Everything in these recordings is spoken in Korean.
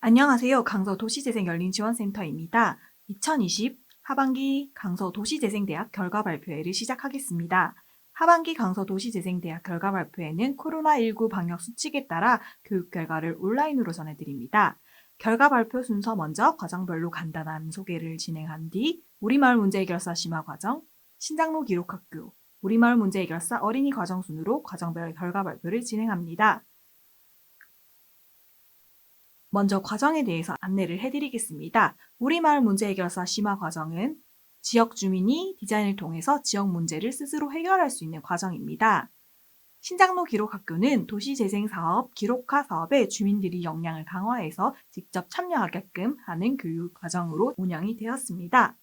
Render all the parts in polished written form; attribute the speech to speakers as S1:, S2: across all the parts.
S1: 안녕하세요. 강서 도시재생 열린지원센터입니다. 2020 하반기 강서 도시재생대학 결과 발표회를 시작하겠습니다. 하반기 강서 도시재생대학 결과 발표회는 코로나19 방역 수칙에 따라 교육 결과를 온라인으로 전해드립니다. 결과 발표 순서 먼저 과정별로 간단한 소개를 진행한 뒤 우리마을 문제해결사 심화 과정, 신장로 기록학교, 우리마을 문제해결사 어린이 과정 순으로 과정별 결과 발표를 진행합니다. 먼저 과정에 대해서 안내를 해드리겠습니다. 우리마을 문제해결사 심화 과정은 지역 주민이 디자인을 통해서 지역 문제를 스스로 해결할 수 있는 과정입니다. 신장로 기록학교는 도시재생사업 기록화 사업에 주민들이 역량을 강화해서 직접 참여하게끔 하는 교육 과정으로 운영이 되었습니다.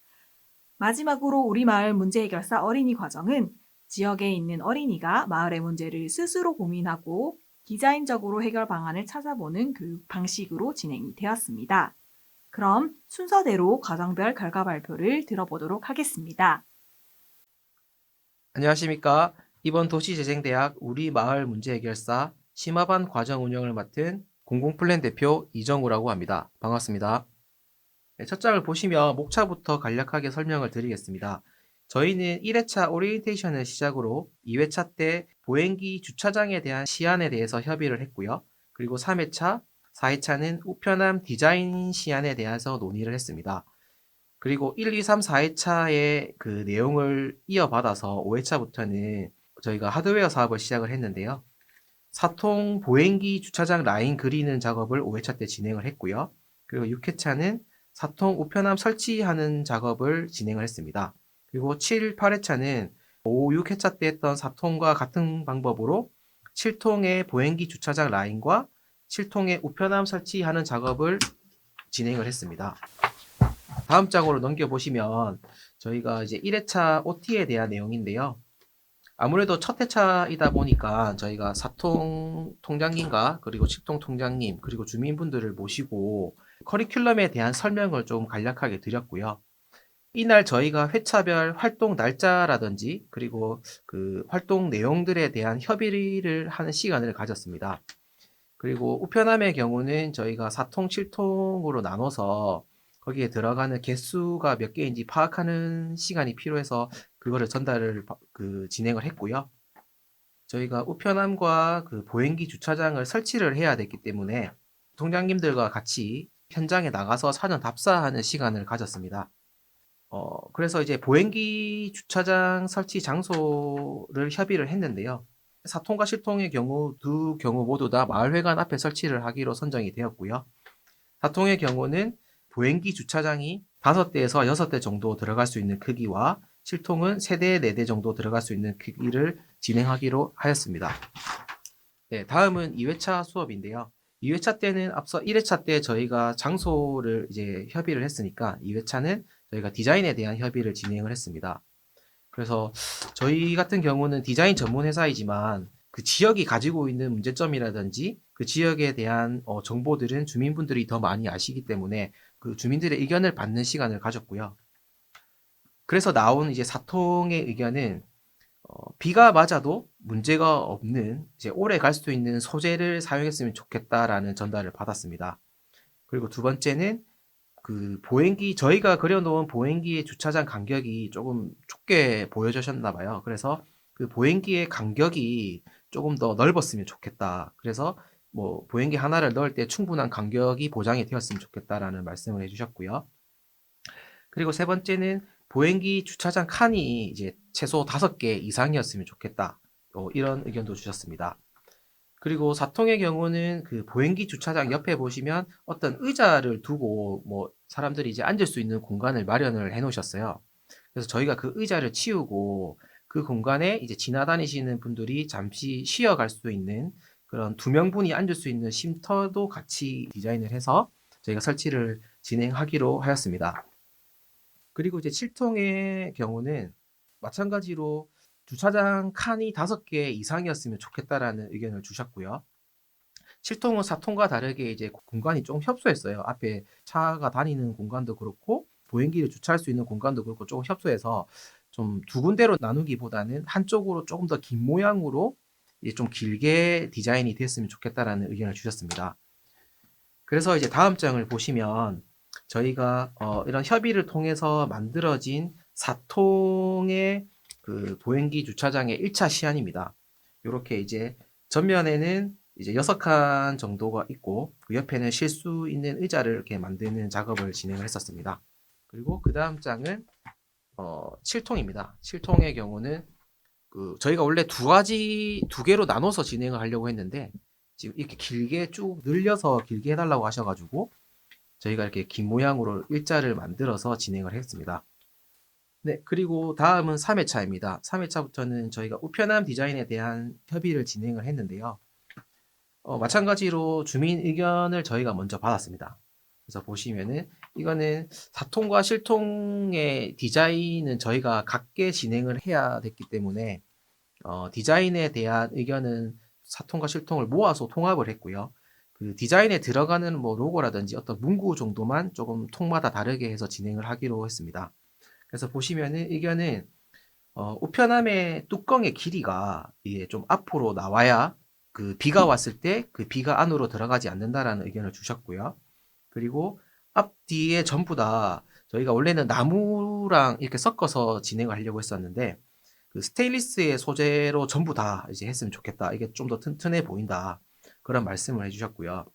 S1: 마지막으로 우리마을 문제해결사 어린이 과정은 지역에 있는 어린이가 마을의 문제를 스스로 고민하고 디자인적으로 해결 방안을 찾아보는 교육 방식으로 진행이 되었습니다. 그럼 순서대로 과정별 결과 발표를 들어보도록 하겠습니다.
S2: 안녕하십니까. 이번 도시재생대학 우리마을 문제해결사 심화반 과정 운영을 맡은 공공플랜 대표 이정우라고 합니다. 반갑습니다. 첫 장을 보시면 목차부터 간략하게 설명을 드리겠습니다. 저희는 1회차 오리엔테이션을 시작으로 2회차 때 보행기 주차장에 대한 시안에 대해서 협의를 했고요. 그리고 3회차, 4회차는 우편함 디자인 시안에 대해서 논의를 했습니다. 그리고 1, 2, 3, 4회차의 그 내용을 이어받아서 5회차부터는 저희가 하드웨어 사업을 시작을 했는데요. 사통 보행기 주차장 라인 그리는 작업을 5회차 때 진행을 했고요. 그리고 6회차는 사통 우편함 설치하는 작업을 진행을 했습니다. 그리고 7, 8회차는 5, 6회차 때 했던 사통과 같은 방법으로 7통의 보행기 주차장 라인과 7통의 우편함 설치하는 작업을 진행을 했습니다. 다음 장으로 넘겨보시면 저희가 이제 1회차 OT에 대한 내용인데요. 아무래도 첫 회차이다 보니까 저희가 사통 통장님과 그리고 7통 통장님 그리고 주민분들을 모시고 커리큘럼에 대한 설명을 좀 간략하게 드렸고요. 이날 저희가 회차별 활동 날짜라든지 그리고 그 활동 내용들에 대한 협의를 하는 시간을 가졌습니다. 그리고 우편함의 경우는 저희가 4통, 7통으로 나눠서 거기에 들어가는 개수가 몇 개인지 파악하는 시간이 필요해서 그거를 전달을 진행을 했고요. 저희가 우편함과 그 보행기 주차장을 설치를 해야 됐기 때문에 통장님들과 같이 현장에 나가서 사전 답사하는 시간을 가졌습니다. 그래서 이제 보행기 주차장 설치 장소를 협의를 했는데요. 사통과 실통의 경우 두 경우 모두 다 마을회관 앞에 설치를 하기로 선정이 되었고요. 사통의 경우는 보행기 주차장이 5대에서 6대 정도 들어갈 수 있는 크기와 실통은 3대, 4대 정도 들어갈 수 있는 크기를 진행하기로 하였습니다. 네, 다음은 2회차 수업인데요. 2회차 때는 앞서 1회차 때 저희가 장소를 이제 협의를 했으니까 2회차는 저희가 디자인에 대한 협의를 진행을 했습니다. 그래서 저희 같은 경우는 디자인 전문 회사이지만 그 지역이 가지고 있는 문제점이라든지 그 지역에 대한 정보들은 주민분들이 더 많이 아시기 때문에 그 주민들의 의견을 받는 시간을 가졌고요. 그래서 나온 이제 사통의 의견은 비가 맞아도 문제가 없는 이제 오래 갈 수 있는 소재를 사용했으면 좋겠다라는 전달을 받았습니다. 그리고 두 번째는 그 보행기 저희가 그려놓은 보행기의 주차장 간격이 조금 좁게 보여주셨나 봐요. 그래서 그 보행기의 간격이 조금 더 넓었으면 좋겠다. 그래서 뭐 보행기 하나를 넣을 때 충분한 간격이 보장이 되었으면 좋겠다라는 말씀을 해주셨고요. 그리고 세 번째는 보행기 주차장 칸이 이제 최소 5개 이상이었으면 좋겠다. 이런 의견도 주셨습니다. 그리고 사통의 경우는 그 보행기 주차장 옆에 보시면 어떤 의자를 두고 뭐 사람들이 이제 앉을 수 있는 공간을 마련을 해 놓으셨어요. 그래서 저희가 그 의자를 치우고 그 공간에 이제 지나다니시는 분들이 잠시 쉬어갈 수 있는 그런 2명분이 앉을 수 있는 쉼터도 같이 디자인을 해서 저희가 설치를 진행하기로 하였습니다. 그리고 이제 7통의 경우는 마찬가지로 주차장 칸이 5개 이상이었으면 좋겠다라는 의견을 주셨고요. 7통은 4통과 다르게 이제 공간이 좀 협소했어요. 앞에 차가 다니는 공간도 그렇고 보행기를 주차할 수 있는 공간도 그렇고 조금 협소해서 좀 두 군데로 나누기보다는 한쪽으로 조금 더 긴 모양으로 이제 좀 길게 디자인이 됐으면 좋겠다라는 의견을 주셨습니다. 그래서 이제 다음 장을 보시면 저희가 이런 협의를 통해서 만들어진 4통의 그 보행기 주차장의 1차 시안입니다. 이렇게 이제 전면에는 이제 6칸 정도가 있고 그 옆에는 쉴 수 있는 의자를 이렇게 만드는 작업을 진행을 했었습니다. 그리고 그 다음 장은 7통입니다. 7통의 경우는 그 저희가 원래 두 개로 나눠서 진행을 하려고 했는데 지금 이렇게 길게 쭉 늘려서 길게 해달라고 하셔가지고 저희가 이렇게 긴 모양으로 일자를 만들어서 진행을 했습니다. 네, 그리고 다음은 3회차입니다. 3회차부터는 저희가 우편함 디자인에 대한 협의를 진행을 했는데요. 마찬가지로 주민 의견을 저희가 먼저 받았습니다. 그래서 보시면은 이거는 4통과 실통의 디자인은 저희가 각계 진행을 해야 됐기 때문에 디자인에 대한 의견은 4통과 실통을 모아서 통합을 했고요. 그 디자인에 들어가는 뭐 로고라든지 어떤 문구 정도만 조금 통마다 다르게 해서 진행을 하기로 했습니다. 그래서 보시면은 의견은 우편함의 뚜껑의 길이가 이게 좀 앞으로 나와야 그 비가 왔을 때 그 비가 안으로 들어가지 않는다라는 의견을 주셨고요. 그리고 앞뒤에 전부 다 저희가 원래는 나무랑 이렇게 섞어서 진행을 하려고 했었는데 그 스테인리스의 소재로 전부 다 이제 했으면 좋겠다. 이게 좀 더 튼튼해 보인다. 그런 말씀을 해주셨고요.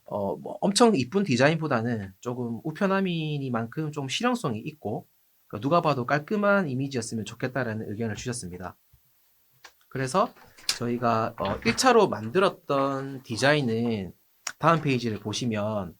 S2: 뭐 엄청 이쁜 디자인보다는 조금 우편함이니만큼 좀 실용성이 있고 그러니까 누가 봐도 깔끔한 이미지였으면 좋겠다라는 의견을 주셨습니다. 그래서 저희가 1차로 만들었던 디자인은 다음 페이지를 보시면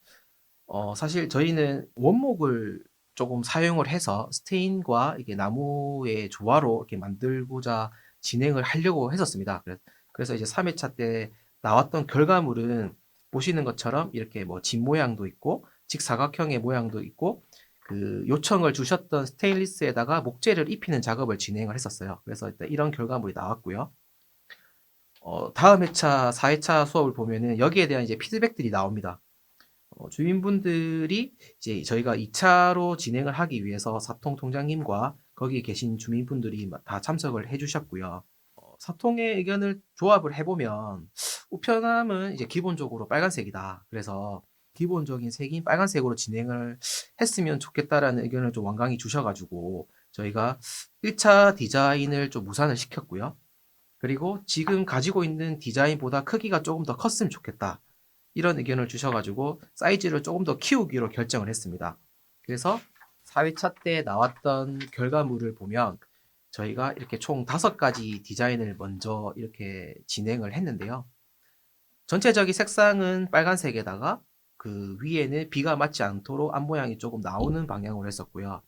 S2: 사실 저희는 원목을 조금 사용을 해서 스테인과 이게 나무의 조화로 이렇게 만들고자 진행을 하려고 했었습니다. 그래서 이제 3회차 때 나왔던 결과물은 보시는 것처럼 이렇게 뭐 집 모양도 있고 직사각형의 모양도 있고 그 요청을 주셨던 스테인리스에다가 목재를 입히는 작업을 진행을 했었어요. 그래서 일단 이런 결과물이 나왔고요. 다음 회차, 4회차 수업을 보면은 여기에 대한 이제 피드백들이 나옵니다. 주민분들이 이제 저희가 2차로 진행을 하기 위해서 사통 통장님과 거기 계신 주민분들이 다 참석을 해주셨고요. 사통의 의견을 조합을 해보면 우편함은 이제 기본적으로 빨간색이다. 그래서 기본적인 색인 빨간색으로 진행을 했으면 좋겠다라는 의견을 좀 완강히 주셔가지고 저희가 1차 디자인을 좀 무산을 시켰고요. 그리고 지금 가지고 있는 디자인보다 크기가 조금 더 컸으면 좋겠다. 이런 의견을 주셔가지고 사이즈를 조금 더 키우기로 결정을 했습니다. 그래서 4회차 때 나왔던 결과물을 보면 저희가 이렇게 총 5가지 디자인을 먼저 이렇게 진행을 했는데요. 전체적인 색상은 빨간색에다가 그 위에는 비가 맞지 않도록 앞모양이 조금 나오는 방향으로 했었고요.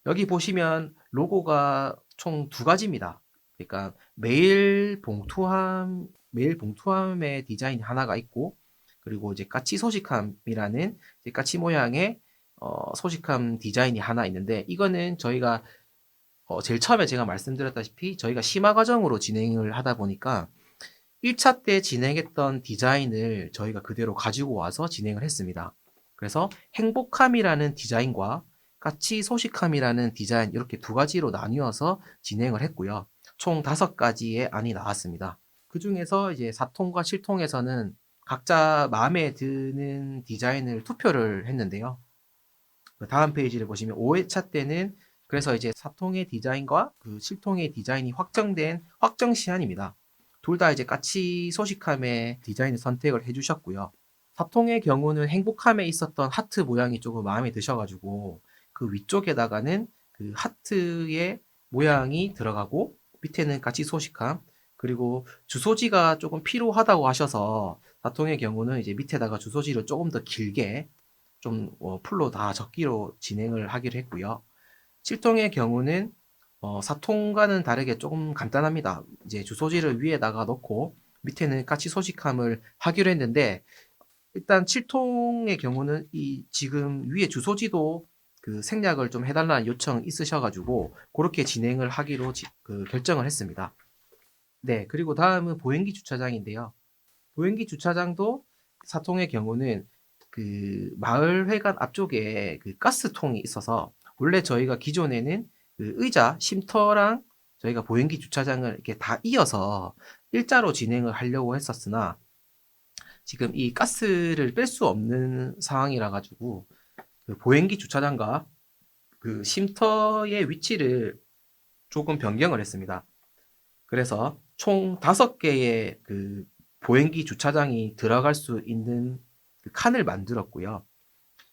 S2: 여기 보시면 로고가 총 2가지입니다. 그러니까 메일 봉투함의 디자인이 하나가 있고 그리고 이제 까치 소식함이라는 까치 모양의 소식함 디자인이 하나 있는데 이거는 저희가 제일 처음에 제가 말씀드렸다시피 저희가 심화 과정으로 진행을 하다 보니까 1차 때 진행했던 디자인을 저희가 그대로 가지고 와서 진행을 했습니다. 그래서 행복함이라는 디자인과 까치 소식함이라는 디자인 이렇게 2가지로 나뉘어서 진행을 했고요. 총 5가지의 안이 나왔습니다. 그 중에서 이제 4통과 7통에서는 각자 마음에 드는 디자인을 투표를 했는데요. 그 다음 페이지를 보시면 5회차 때는 그래서 이제 4통의 디자인과 그 7통의 디자인이 확정된 확정 시안입니다. 둘 다 이제 까치 소식함의 디자인을 선택을 해주셨고요. 4통의 경우는 행복함에 있었던 하트 모양이 조금 마음에 드셔가지고 그 위쪽에다가는 그 하트의 모양이 들어가고 밑에는 까치 소식함 그리고 주소지가 조금 필요하다고 하셔서 4통의 경우는 이제 밑에다가 주소지를 조금 더 길게 좀 풀로 다 적기로 진행을 하기로 했고요. 7통의 경우는 4통과는 다르게 조금 간단합니다. 이제 주소지를 위에다가 넣고 밑에는 까치 소식함을 하기로 했는데 일단 7통의 경우는 이 지금 위에 주소지도 그 생략을 좀 해달라는 요청 있으셔가지고 그렇게 진행을 하기로 결정을 했습니다. 네, 그리고 다음은 보행기 주차장인데요. 보행기 주차장도 4통의 경우는 그 마을회관 앞쪽에 그 가스통이 있어서 원래 저희가 기존에는 그 의자, 쉼터랑 저희가 보행기 주차장을 이렇게 다 이어서 일자로 진행을 하려고 했었으나 지금 이 가스를 뺄 수 없는 상황이라 가지고 그 보행기 주차장과 그 쉼터의 위치를 조금 변경을 했습니다. 그래서 총 5개의 그 보행기 주차장이 들어갈 수 있는 그 칸을 만들었고요.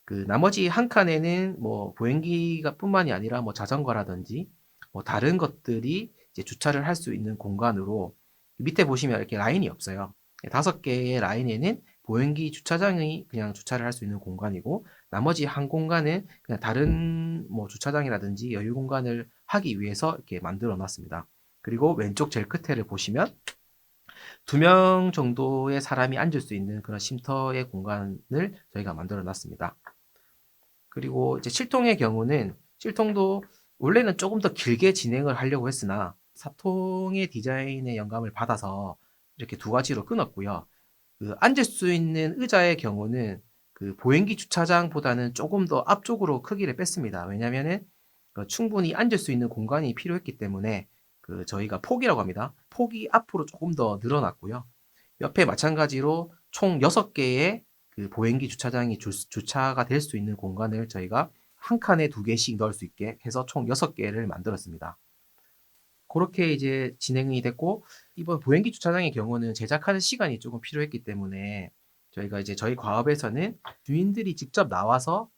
S2: 그 나머지 한 칸에는 뭐 보행기가 뿐만이 아니라 뭐 자전거라든지 뭐 다른 것들이 이제 주차를 할 수 있는 공간으로 밑에 보시면 이렇게 라인이 없어요. 5개의 라인에는 보행기 주차장이 그냥 주차를 할 수 있는 공간이고 나머지 한 공간은 그냥 다른 뭐 주차장이라든지 여유 공간을 하기 위해서 이렇게 만들어 놨습니다. 그리고 왼쪽 제일 끝에를 보시면 2명 정도의 사람이 앉을 수 있는 그런 쉼터의 공간을 저희가 만들어 놨습니다. 그리고 이제 7통의 경우는 7통도 원래는 조금 더 길게 진행을 하려고 했으나 4통의 디자인의 영감을 받아서 이렇게 2가지로 끊었고요. 그 앉을 수 있는 의자의 경우는 그 보행기 주차장보다는 조금 더 앞쪽으로 크기를 뺐습니다. 왜냐면은 충분히 앉을 수 있는 공간이 필요했기 때문에 그 저희가 폭이라고 합니다. 폭이 앞으로 조금 더 늘어났고요. 옆에 마찬가지로 총 6개의 그 보행기 주차장이 주차가 될 수 있는 공간을 저희가 한 칸에 2개씩 넣을 수 있게 해서 총 6개를 만들었습니다. 그렇게 이제 진행이 됐고 이번 보행기 주차장의 경우는 제작하는 시간이 조금 필요했기 때문에 저희가 이제 저희 과업에서는 주인들이 직접 나와서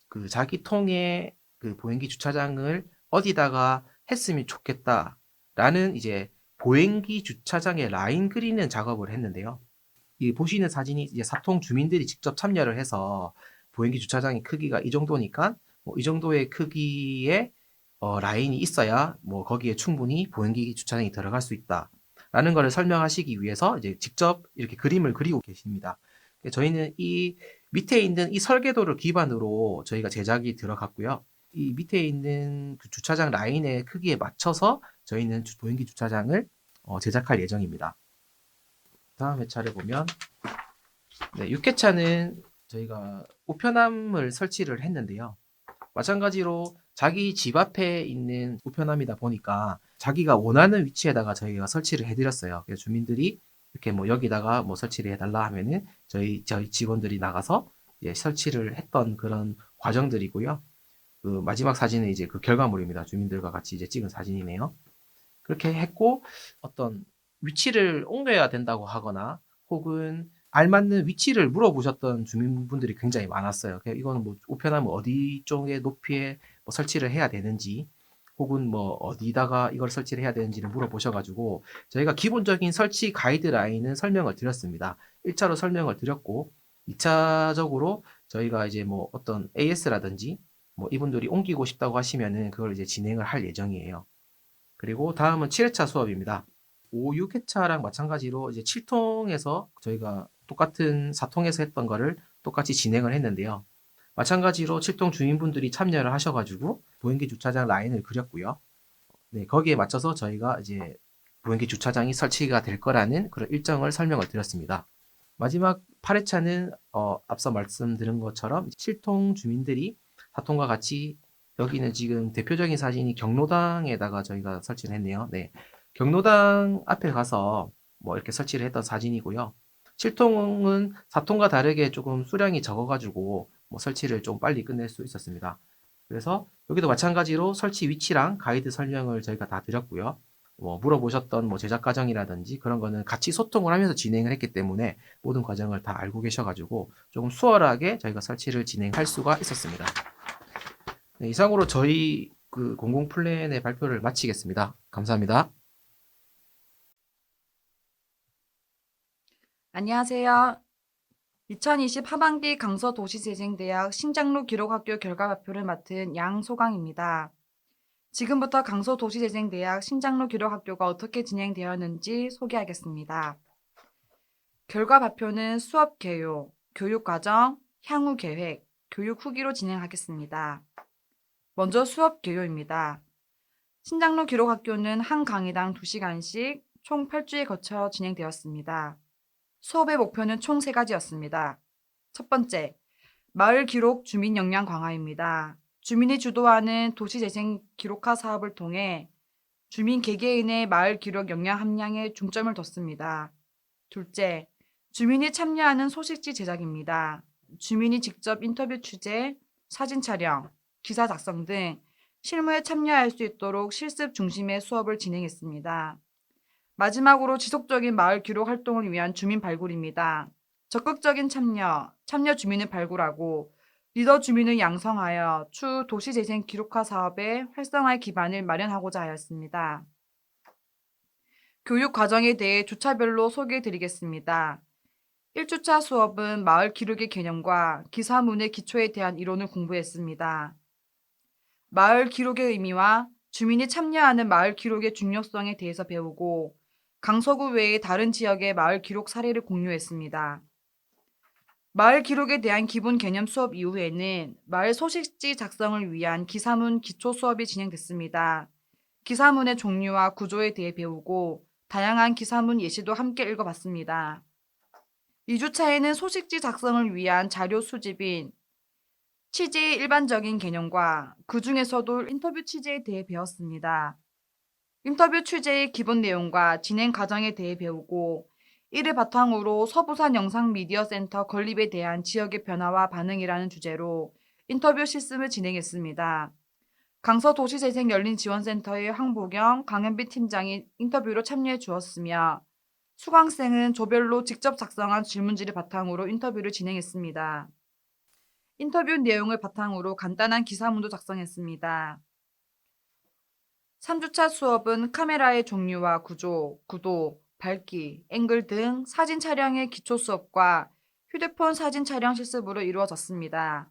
S2: 그 자기 통에 그 보행기 주차장을 어디다가 했으면 좋겠다라는 이제 보행기 주차장의 라인 그리는 작업을 했는데요. 이 보시는 사진이 이제 4통 주민들이 직접 참여를 해서 보행기 주차장의 크기가 이 정도니까 뭐 이 정도의 크기의 라인이 있어야 뭐 거기에 충분히 보행기 주차장이 들어갈 수 있다라는 것을 설명하시기 위해서 이제 직접 이렇게 그림을 그리고 계십니다. 저희는 이 밑에 있는 이 설계도를 기반으로 저희가 제작이 들어갔고요. 이 밑에 있는 그 주차장 라인의 크기에 맞춰서 저희는 보행기 주차장을 제작할 예정입니다. 다음 회차를 보면 네, 6회차는 저희가 우편함을 설치를 했는데요. 마찬가지로 자기 집 앞에 있는 우편함이다 보니까 자기가 원하는 위치에다가 저희가 설치를 해드렸어요. 그래서 주민들이 이렇게 뭐 여기다가 뭐 설치를 해달라 하면은 저희 직원들이 나가서 이제 설치를 했던 그런 과정들이고요. 그 마지막 사진은 이제 그 결과물입니다. 주민들과 같이 이제 찍은 사진이네요. 그렇게 했고 어떤 위치를 옮겨야 된다고 하거나 혹은 알맞는 위치를 물어보셨던 주민분들이 굉장히 많았어요. 이거는 뭐 우편함은 어디 쪽의 높이에 뭐 설치를 해야 되는지 혹은 뭐 어디다가 이걸 설치를 해야 되는지를 물어보셔가지고 저희가 기본적인 설치 가이드라인은 설명을 드렸습니다. 1차로 설명을 드렸고 2차적으로 저희가 이제 뭐 어떤 AS라든지 뭐 이분들이 옮기고 싶다고 하시면은 그걸 이제 진행을 할 예정이에요. 그리고 다음은 7회차 수업입니다. 5, 6회차랑 마찬가지로 이제 7통에서 저희가 똑같은 4통에서 했던 거를 똑같이 진행을 했는데요. 마찬가지로 7통 주민분들이 참여를 하셔가지고 보행기 주차장 라인을 그렸고요. 네, 거기에 맞춰서 저희가 이제 보행기 주차장이 설치가 될 거라는 그런 일정을 설명을 드렸습니다. 마지막 8회차는 앞서 말씀드린 것처럼 7통 주민들이 4통과 같이 여기는 지금 대표적인 사진이 경로당에다가 저희가 설치를 했네요. 네. 경로당 앞에 가서 뭐 이렇게 설치를 했던 사진이고요. 7통은 4통과 다르게 조금 수량이 적어가지고 뭐 설치를 좀 빨리 끝낼 수 있었습니다. 그래서 여기도 마찬가지로 설치 위치랑 가이드 설명을 저희가 다 드렸고요. 뭐 물어보셨던 뭐 제작 과정이라든지 그런 거는 같이 소통을 하면서 진행을 했기 때문에 모든 과정을 다 알고 계셔가지고 조금 수월하게 저희가 설치를 진행할 수가 있었습니다. 네, 이상으로 저희 그 공공 플랜의 발표를 마치겠습니다. 감사합니다.
S3: 안녕하세요. 2020 하반기 강서도시재생대학 신장로 기록학교 결과 발표를 맡은 양소강입니다. 지금부터 강서도시재생대학 신장로 기록학교가 어떻게 진행되었는지 소개하겠습니다. 결과 발표는 수업 개요, 교육 과정, 향후 계획, 교육 후기로 진행하겠습니다. 먼저 수업 개요입니다. 신장로 기록학교는 한 강의당 2시간씩 총 8주에 거쳐 진행되었습니다. 수업의 목표는 총 3가지였습니다. 첫 번째, 마을 기록 주민 역량 강화입니다. 주민이 주도하는 도시재생 기록화 사업을 통해 주민 개개인의 마을 기록 역량 함량에 중점을 뒀습니다. 둘째, 주민이 참여하는 소식지 제작입니다. 주민이 직접 인터뷰 취재, 사진 촬영, 기사 작성 등 실무에 참여할 수 있도록 실습 중심의 수업을 진행했습니다. 마지막으로 지속적인 마을 기록 활동을 위한 주민 발굴입니다. 적극적인 참여 주민을 발굴하고 리더 주민을 양성하여 추후 도시재생 기록화 사업의 활성화의 기반을 마련하고자 하였습니다. 교육 과정에 대해 주차별로 소개해 드리겠습니다. 1주차 수업은 마을 기록의 개념과 기사문의 기초에 대한 이론을 공부했습니다. 마을 기록의 의미와 주민이 참여하는 마을 기록의 중요성에 대해서 배우고 강서구 외의 다른 지역의 마을 기록 사례를 공유했습니다. 마을 기록에 대한 기본 개념 수업 이후에는 마을 소식지 작성을 위한 기사문 기초 수업이 진행됐습니다. 기사문의 종류와 구조에 대해 배우고 다양한 기사문 예시도 함께 읽어봤습니다. 2주차에는 소식지 작성을 위한 자료 수집인 취재의 일반적인 개념과 그 중에서도 인터뷰 취재에 대해 배웠습니다. 인터뷰 취재의 기본 내용과 진행 과정에 대해 배우고 이를 바탕으로 서부산 영상미디어센터 건립에 대한 지역의 변화와 반응이라는 주제로 인터뷰 실습을 진행했습니다. 강서도시재생열린지원센터의 황보경, 강현비 팀장이 인터뷰로 참여해 주었으며 수강생은 조별로 직접 작성한 질문지를 바탕으로 인터뷰를 진행했습니다. 인터뷰 내용을 바탕으로 간단한 기사문도 작성했습니다. 3주차 수업은 카메라의 종류와 구조, 구도, 밝기, 앵글 등 사진 촬영의 기초 수업과 휴대폰 사진 촬영 실습으로 이루어졌습니다.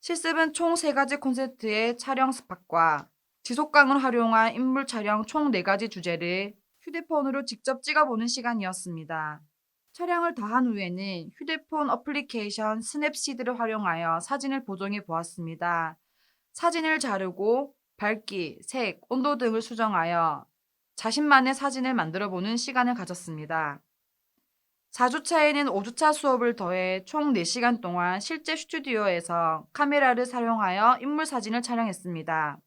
S3: 실습은 총 3가지 콘셉트의 촬영 스팟과 지속광을 활용한 인물 촬영 총 4가지 주제를 휴대폰으로 직접 찍어보는 시간이었습니다. 촬영을 다 한 후에는 휴대폰 어플리케이션 스냅시드를 활용하여 사진을 보정해 보았습니다. 사진을 자르고 밝기, 색, 온도 등을 수정하여 자신만의 사진을 만들어 보는 시간을 가졌습니다. 4주차에는 5주차 수업을 더해 총 4시간 동안 실제 스튜디오에서 카메라를 사용하여 인물 사진을 촬영했습니다.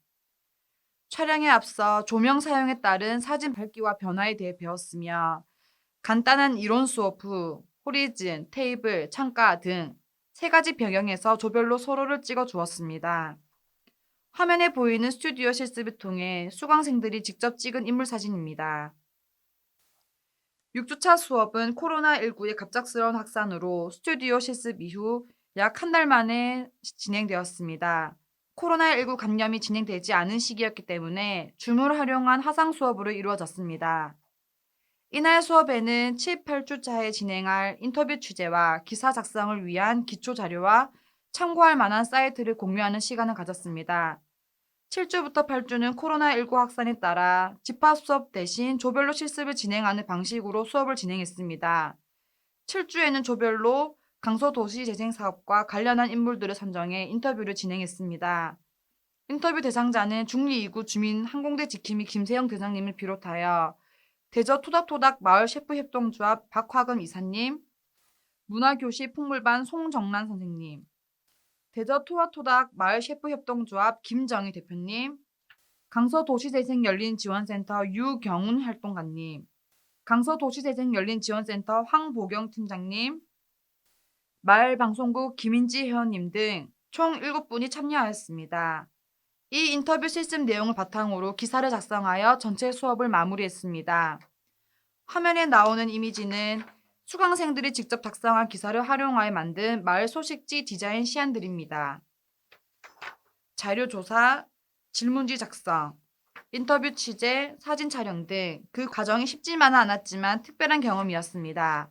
S3: 촬영에 앞서 조명 사용에 따른 사진 밝기와 변화에 대해 배웠으며 간단한 이론 수업 후 호리즌, 테이블, 창가 등 3가지 배경에서 조별로 서로를 찍어 주었습니다. 화면에 보이는 스튜디오 실습을 통해 수강생들이 직접 찍은 인물 사진입니다. 6주차 수업은 코로나19의 갑작스러운 확산으로 스튜디오 실습 이후 약 한 달 만에 진행되었습니다. 코로나19 감염이 진행되지 않은 시기였기 때문에 줌을 활용한 화상 수업으로 이루어졌습니다. 이날 수업에는 7, 8주차에 진행할 인터뷰 취재와 기사 작성을 위한 기초 자료와 참고할 만한 사이트를 공유하는 시간을 가졌습니다. 7주부터 8주는 코로나19 확산에 따라 집합 수업 대신 조별로 실습을 진행하는 방식으로 수업을 진행했습니다. 7주에는 조별로 강서도시재생사업과 관련한 인물들을 선정해 인터뷰를 진행했습니다. 인터뷰 대상자는 중리 2구 주민 항공대 지킴이 김세영 대장님을 비롯하여 대저 토닥토닥 마을 셰프협동조합 박화금 이사님, 문화교시 풍물반 송정란 선생님, 대저 토닥토닥 마을 셰프협동조합 김정희 대표님, 강서도시재생열린지원센터 유경훈 활동가님, 강서도시재생열린지원센터 황보경 팀장님, 마을방송국 김인지 회원님 등 총 7분이 참여하였습니다. 이 인터뷰 실습 내용을 바탕으로 기사를 작성하여 전체 수업을 마무리했습니다. 화면에 나오는 이미지는 수강생들이 직접 작성한 기사를 활용하여 만든 마을 소식지 디자인 시안들입니다. 자료 조사, 질문지 작성, 인터뷰 취재, 사진 촬영 등 그 과정이 쉽지만은 않았지만 특별한 경험이었습니다.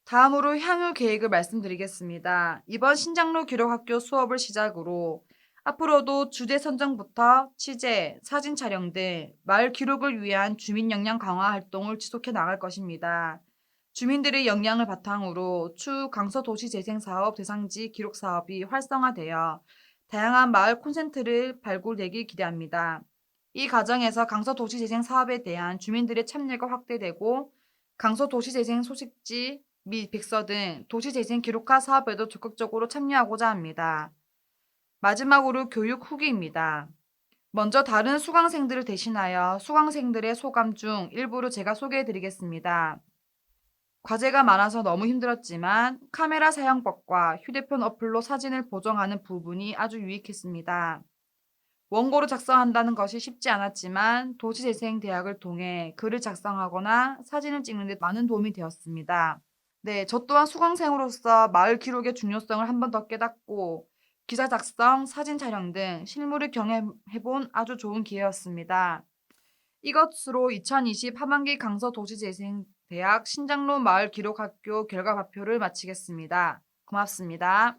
S3: 다음으로 향후 계획을 말씀드리겠습니다. 이번 신장로 기록학교 수업을 시작으로 앞으로도 주제 선정부터 취재, 사진 촬영 등 마을 기록을 위한 주민 역량 강화 활동을 지속해 나갈 것입니다. 주민들의 역량을 바탕으로 추후 강서도시재생사업 대상지 기록 사업이 활성화되어 다양한 마을 콘센트를 발굴되길 기대합니다. 이 과정에서 강서도시재생사업에 대한 주민들의 참여가 확대되고 강서도시재생 소식지 및 백서 등 도시재생 기록화 사업에도 적극적으로 참여하고자 합니다. 마지막으로 교육 후기입니다. 먼저 다른 수강생들을 대신하여 수강생들의 소감 중 일부를 제가 소개해 드리겠습니다. 과제가 많아서 너무 힘들었지만 카메라 사용법과 휴대폰 어플로 사진을 보정하는 부분이 아주 유익했습니다. 원고를 작성한다는 것이 쉽지 않았지만 도시재생대학을 통해 글을 작성하거나 사진을 찍는 데 많은 도움이 되었습니다. 네, 저 또한 수강생으로서 마을 기록의 중요성을 한 번 더 깨닫고 기사 작성, 사진 촬영 등 실무를 경험해본 아주 좋은 기회였습니다. 이것으로 2020 하반기 강서도시재생대학 신장로 마을기록학교 결과 발표를 마치겠습니다. 고맙습니다.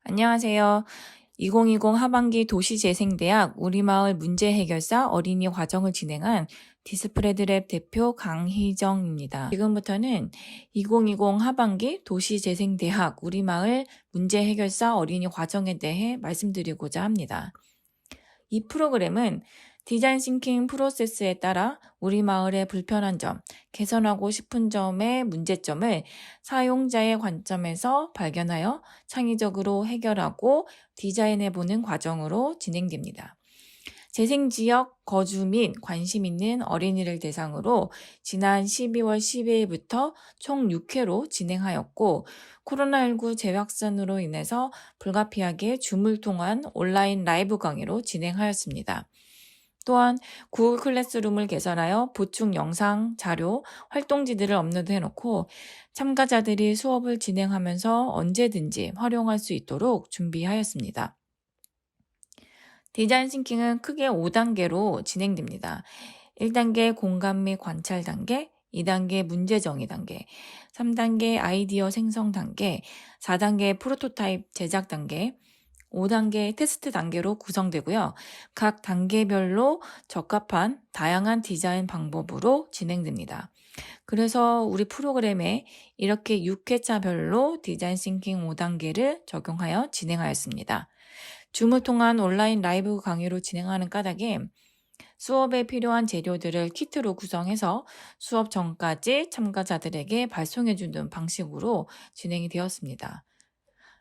S4: 안녕하세요. 2020 하반기 도시재생대학 우리마을 문제해결사 어린이 과정을 진행한 디스프레드랩 대표 강희정입니다. 지금부터는 2020 하반기 도시재생대학 우리마을 문제해결사 어린이 과정에 대해 말씀드리고자 합니다. 이 프로그램은 디자인 싱킹 프로세스에 따라 우리 마을의 불편한 점, 개선하고 싶은 점의 문제점을 사용자의 관점에서 발견하여 창의적으로 해결하고 디자인해보는 과정으로 진행됩니다. 재생지역 거주 및 관심 있는 어린이를 대상으로 지난 12월 12일부터 총 6회로 진행하였고 코로나19 재확산으로 인해서 불가피하게 줌을 통한 온라인 라이브 강의로 진행하였습니다. 또한 구글 클래스룸을 개설하여 보충 영상, 자료, 활동지들을 업로드해놓고 참가자들이 수업을 진행하면서 언제든지 활용할 수 있도록 준비하였습니다. 디자인 싱킹은 크게 5단계로 진행됩니다. 1단계 공감 및 관찰 단계, 2단계 문제 정의 단계, 3단계 아이디어 생성 단계, 4단계 프로토타입 제작 단계, 5단계 테스트 단계로 구성되고요. 각 단계별로 적합한 다양한 디자인 방법으로 진행됩니다. 그래서 우리 프로그램에 이렇게 6회차별로 디자인 싱킹 5단계를 적용하여 진행하였습니다. 줌을 통한 온라인 라이브 강의로 진행하는 까닭에 수업에 필요한 재료들을 키트로 구성해서 수업 전까지 참가자들에게 발송해주는 방식으로 진행이 되었습니다.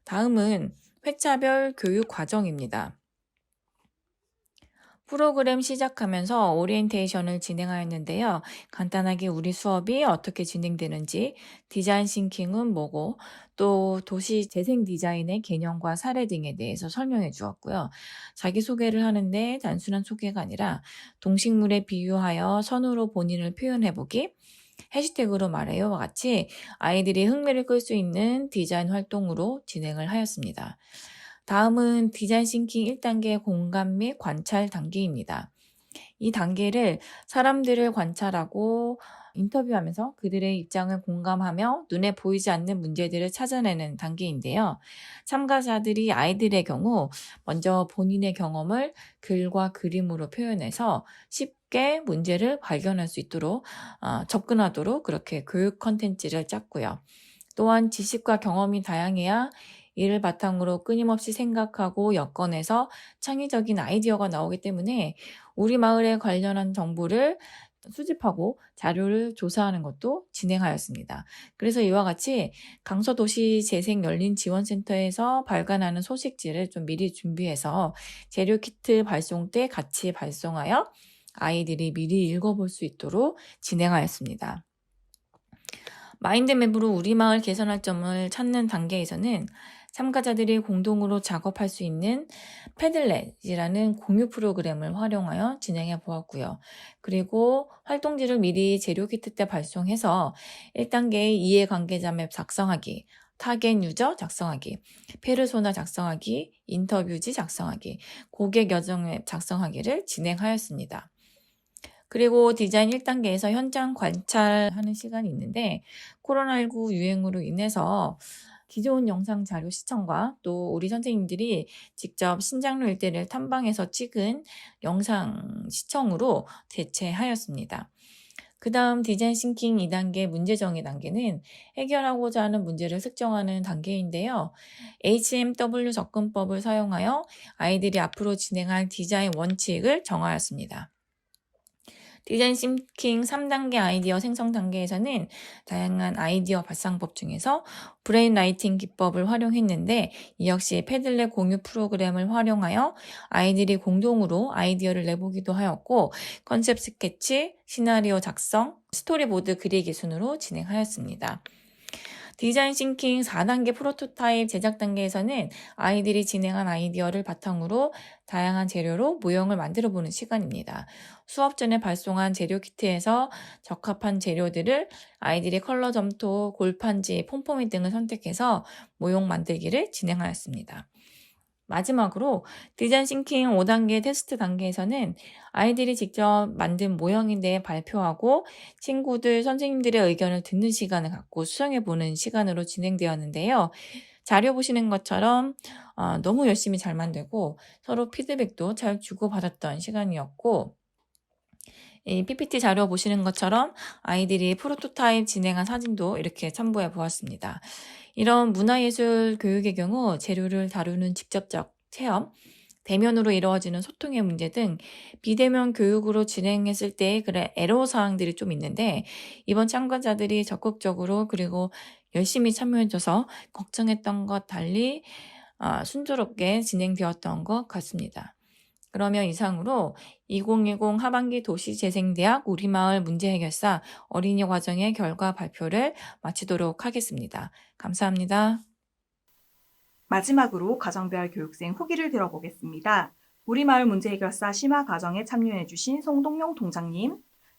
S4: 다음은 회차별 교육 과정입니다. 프로그램 시작하면서 오리엔테이션을 진행하였는데요. 간단하게 우리 수업이 어떻게 진행되는지, 디자인 싱킹은 뭐고, 또 도시 재생 디자인의 개념과 사례 등에 대해서 설명해 주었고요. 자기소개를 하는데 단순한 소개가 아니라 동식물에 비유하여 선으로 본인을 표현해보기, 해시태그로 말해요와 같이 아이들이 흥미를 끌 수 있는 디자인 활동으로 진행을 하였습니다. 다음은 디자인 싱킹 1단계 공감 및 관찰 단계입니다. 이 단계를 사람들을 관찰하고 인터뷰하면서 그들의 입장을 공감하며 눈에 보이지 않는 문제들을 찾아내는 단계인데요. 참가자들이 아이들의 경우 먼저 본인의 경험을 글과 그림으로 표현해서 쉽게 문제를 발견할 수 있도록 접근하도록 그렇게 교육 컨텐츠를 짰고요. 또한 지식과 경험이 다양해야 이를 바탕으로 끊임없이 생각하고 엮어내서 창의적인 아이디어가 나오기 때문에 우리 마을에 관련한 정보를 수집하고 자료를 조사하는 것도 진행하였습니다. 그래서 이와 같이 강서도시재생열린지원센터에서 발간하는 소식지를 좀 미리 준비해서 재료 키트 발송 때 같이 발송하여 아이들이 미리 읽어볼 수 있도록 진행하였습니다. 마인드맵으로 우리 마을 개선할 점을 찾는 단계에서는 참가자들이 공동으로 작업할 수 있는 패들렛이라는 공유 프로그램을 활용하여 진행해 보았고요. 그리고 활동지를 미리 재료 키트 때 발송해서 1단계의 이해관계자 맵 작성하기, 타겟 유저 작성하기, 페르소나 작성하기, 인터뷰지 작성하기, 고객 여정 맵 작성하기를 진행하였습니다. 그리고 디자인 1단계에서 현장 관찰하는 시간이 있는데 코로나19 유행으로 인해서 기존 영상 자료 시청과 또 우리 선생님들이 직접 신장로 일대를 탐방해서 찍은 영상 시청으로 대체하였습니다. 그 다음 디자인 싱킹 2단계 문제 정의 단계는 해결하고자 하는 문제를 측정하는 단계인데요. HMW 접근법을 사용하여 아이들이 앞으로 진행할 디자인 원칙을 정하였습니다. 디자인 싱킹 3단계 아이디어 생성 단계에서는 다양한 아이디어 발상법 중에서 브레인 라이팅 기법을 활용했는데 이 역시 패들렛 공유 프로그램을 활용하여 아이들이 공동으로 아이디어를 내보기도 하였고 컨셉 스케치, 시나리오 작성, 스토리보드 그리기 순으로 진행하였습니다. 디자인 싱킹 4단계 프로토타입 제작 단계에서는 아이들이 진행한 아이디어를 바탕으로 다양한 재료로 모형을 만들어 보는 시간입니다. 수업 전에 발송한 재료 키트에서 적합한 재료들을 아이들이 컬러 점토, 골판지, 폼포미 등을 선택해서 모형 만들기를 진행하였습니다. 마지막으로 디자인 싱킹 5단계 테스트 단계에서는 아이들이 직접 만든 모형에 대해 발표하고 친구들, 선생님들의 의견을 듣는 시간을 갖고 수정해보는 시간으로 진행되었는데요. 자료 보시는 것처럼 너무 열심히 잘 만들고 서로 피드백도 잘 주고받았던 시간이었고 이 PPT 자료 보시는 것처럼 아이들이 프로토타입 진행한 사진도 이렇게 첨부해 보았습니다. 이런 문화예술 교육의 경우 재료를 다루는 직접적 체험, 대면으로 이루어지는 소통의 문제 등 비대면 교육으로 진행했을 때의 그런 애로 사항들이 좀 있는데 이번 참가자들이 적극적으로 그리고 열심히 참여해줘서 걱정했던 것 달리 순조롭게 진행되었던 것 같습니다. 그러면 이상으로 2020 하반기 도시재생대학 우리마을 문제해결사 어린이 과정의 결과 발표를 마치도록 하겠습니다. 감사합니다.
S1: 마지막으로 가정별 교육생 후기를 들어보겠습니다. 우리마을 문제해결사 심화 과정에 참여해주신 송동용 동장님,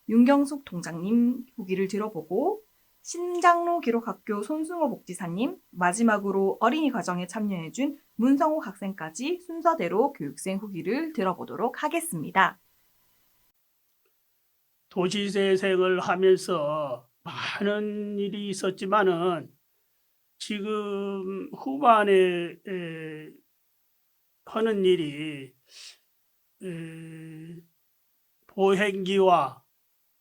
S1: 윤경숙 동장님 후기를 들어보고 신장로 기록학교 손승호 복지사님, 마지막으로 어린이 과정에 참여해준 문성호 학생까지 순서대로 교육생 후기를 들어보도록 하겠습니다.
S5: 도시재생을 하면서 많은 일이 있었지만은 지금 후반에 하는 일이 보행기와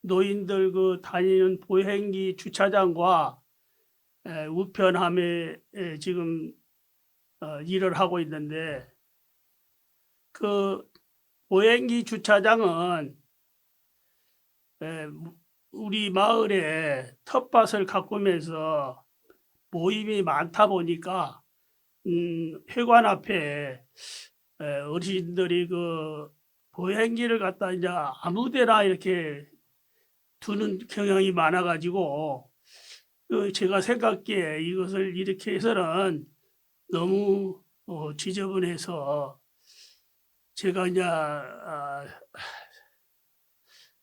S5: 노인들 그 다니는 보행기 주차장과 우편함에 지금 일을 하고 있는데 그 보행기 주차장은 우리 마을에 텃밭을 가꾸면서 모임이 많다 보니까 회관 앞에 어르신들이 그 보행기를 갖다 이제 아무데나 이렇게 두는 경향이 많아가지고 제가 생각기에 이것을 이렇게 해서는 너무 지저분해서 제가 이제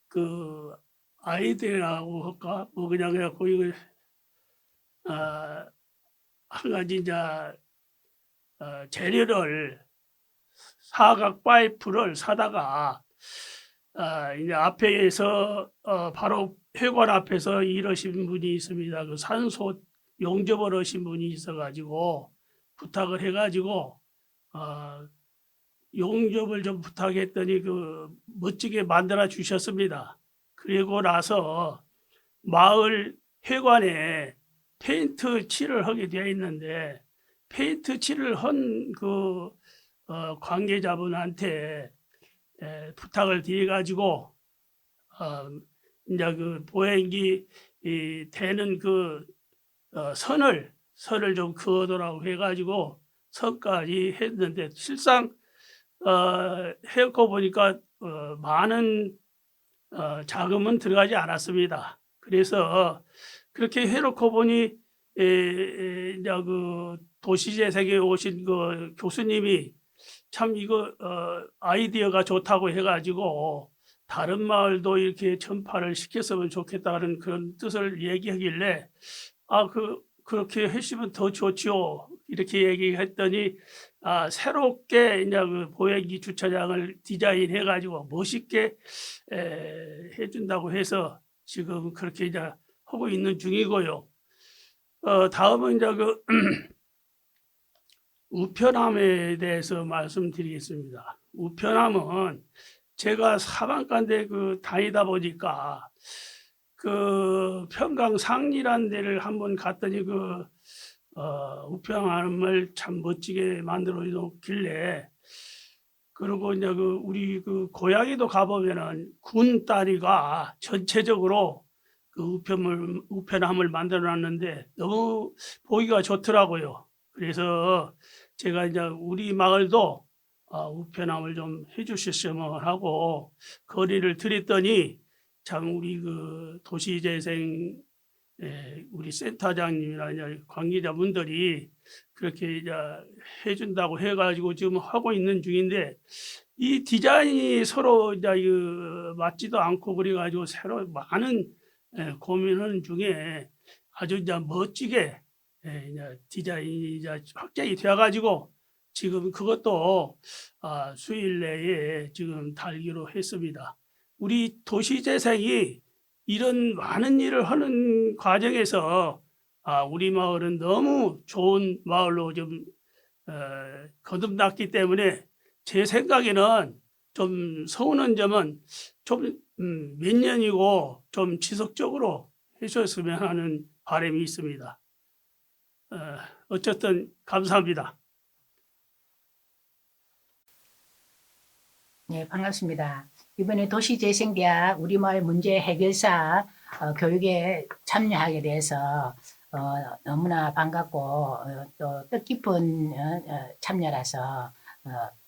S5: 그 아이들하고 할까 뭐 그냥 해갖고 이걸 한 가지 이제 재료를 사각 파이프를 사다가 이제 앞에서 바로 회관 앞에서 일하신 분이 있습니다. 그 산소 용접을 하신 분이 있어가지고 부탁을 해가지고 용접을 좀 부탁했더니 그 멋지게 만들어 주셨습니다. 그리고 나서 마을 회관에 페인트 칠을 하게 되어 있는데 페인트 칠을 한 그 관계자분한테 부탁을 드려가지고 이제 그 보행기 되는 그 선을 좀 그어두라고 해가지고 선까지 했는데 실상 해고 보니까 많은 자금은 들어가지 않았습니다. 그래서 그렇게 해놓고 보니 이제 그 도시재생에 오신 그 교수님이 참 이거 아이디어가 좋다고 해가지고 다른 마을도 이렇게 전파를 시켰으면 좋겠다는 그런 뜻을 얘기하길래 그렇게 하시면 더 좋지요 이렇게 얘기했더니 새롭게 이제 그 보행기 주차장을 디자인해가지고 멋있게 해준다고 해서 지금 그렇게 이제 하고 있는 중이고요. 다음은 이제 그 우편함에 대해서 말씀드리겠습니다. 우편함은 제가 사방간데 그 다니다 보니까 그 평강 상리라는 데를 한번 갔더니 그 우편함을 참 멋지게 만들어 놓길래 그리고 이제 우리 고향에도 가보면은 군 다리가 전체적으로 우편함을 만들어 놨는데 너무 보기가 좋더라고요. 그래서 제가 이제 우리 마을도 우편함을 좀 해주셨으면 하고 거리를 드렸더니 참 우리 도시재생 우리 센터장님이나 이제 관계자분들이 그렇게 이제 해준다고 해가지고 지금 하고 있는 중인데 이 디자인이 서로 이제 맞지도 않고 그래가지고 새로 많은 고민하는 중에 아주 이제 멋지게 이제 디자인이 이제 확정이 되어가지고 지금 그것도 수일 내에 지금 달기로 했습니다. 우리 도시재생이 이런 많은 일을 하는 과정에서 우리 마을은 너무 좋은 마을로 좀 거듭났기 때문에 제 생각에는 좀 서운한 점은 좀 몇 년이고 좀 지속적으로 해줬으면 하는 바람이 있습니다. 어쨌든 감사합니다.
S6: 네, 반갑습니다. 이번에 도시재생대학 우리마을 문제 해결사 교육에 참여하게 돼서 너무나 반갑고 또 뜻깊은 참여라서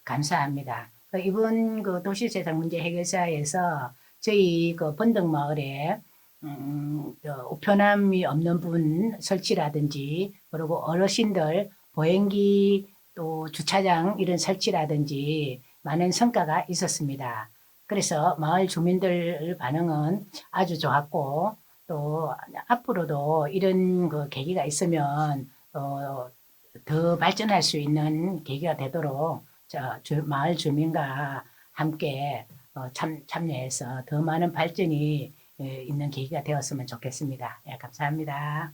S6: 감사합니다. 이번 도시재생 문제 해결사에서 저희 번덕마을에 우편함이 없는 분 설치라든지 그리고 어르신들 보행기 또 주차장 이런 설치라든지 많은 성과가 있었습니다. 그래서 마을 주민들 반응은 아주 좋았고 또 앞으로도 이런 계기가 있으면 더 발전할 수 있는 계기가 되도록 마을 주민과 함께 참여해서 더 많은 발전이 있는 계기가 되었으면 좋겠습니다. 예, 감사합니다.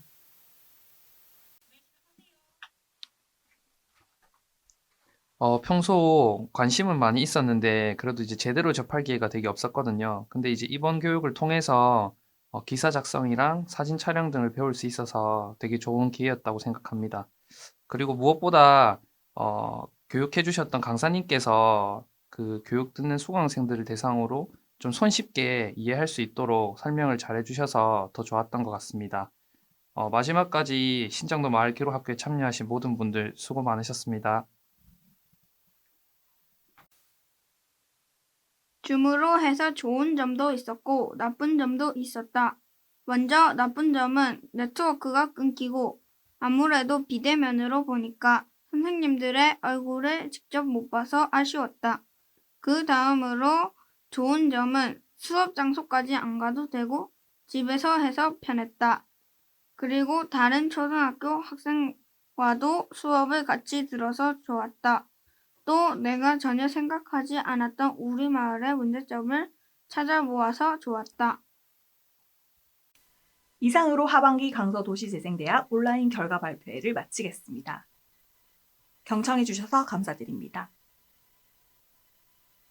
S7: 평소 관심은 많이 있었는데 그래도 이제 제대로 접할 기회가 되게 없었거든요. 근데 이제 이번 교육을 통해서 기사 작성이랑 사진 촬영 등을 배울 수 있어서 되게 좋은 기회였다고 생각합니다. 그리고 무엇보다 교육해 주셨던 강사님께서 그 교육 듣는 수강생들을 대상으로 좀 손쉽게 이해할 수 있도록 설명을 잘 해주셔서 더 좋았던 것 같습니다. 마지막까지 신정도 마을 기록학교에 참여하신 모든 분들 수고 많으셨습니다.
S8: 줌으로 해서 좋은 점도 있었고 나쁜 점도 있었다. 먼저 나쁜 점은 네트워크가 끊기고 아무래도 비대면으로 보니까 선생님들의 얼굴을 직접 못 봐서 아쉬웠다. 그 다음으로 좋은 점은 수업 장소까지 안 가도 되고 집에서 해서 편했다. 그리고 다른 초등학교 학생과도 수업을 같이 들어서 좋았다. 또 내가 전혀 생각하지 않았던 우리 마을의 문제점을 찾아보아서 좋았다.
S1: 이상으로 하반기 강서도시재생대학 온라인 결과 발표회를 마치겠습니다. 경청해 주셔서 감사드립니다.